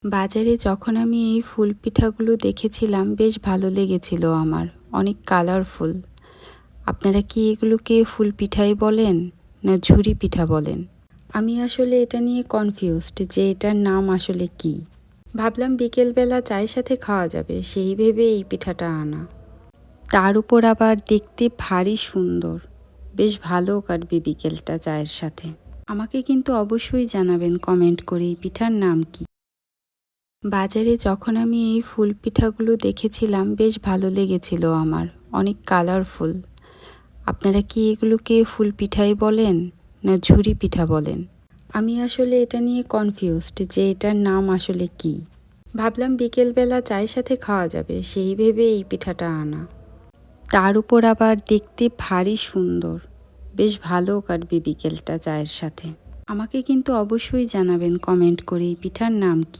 বাজারে যখন আমি এই ফুল পিঠাগুলো দেখেছিলাম বেশ ভালো লেগেছিল আমার। অনেক কালারফুল। আপনারা কি এগুলোকে ফুল পিঠাই বলেন না ঝুরি পিঠা বলেন? আমি আসলে এটা নিয়ে কনফিউজড যে এটার নাম আসলে কি। ভাবলাম বিকেলবেলা চায়ের সাথে খাওয়া যাবে, সেই ভেবে এই পিঠাটা আনা। তার উপর আবার দেখতে ভারী সুন্দর। বেশ ভালো কাটবে বিকেলটা চায়ের সাথে। আমাকে কিন্তু অবশ্যই জানাবেন কমেন্ট করে এই পিঠার নাম কি। বাজারে যখন আমি এই ফুল পিঠাগুলো দেখেছিলাম বেশ ভালো লেগেছিল আমার। অনেক কালারফুল। আপনারা কি এগুলোকে ফুল পিঠাই বলেন না ঝুরি পিঠা বলেন? আমি আসলে এটা নিয়ে কনফিউজড যে এটার নাম আসলে কি। ভাবলাম বিকেলবেলা চায়ের সাথে খাওয়া যাবে, সেই ভেবে এই পিঠাটা আনা। তার উপর আবার দেখতে ভারী সুন্দর। বেশ ভালো কাটবে বিকেলটা চায়ের সাথে। আমাকে কিন্তু অবশ্যই জানাবেন কমেন্ট করে এই পিঠার নাম কি।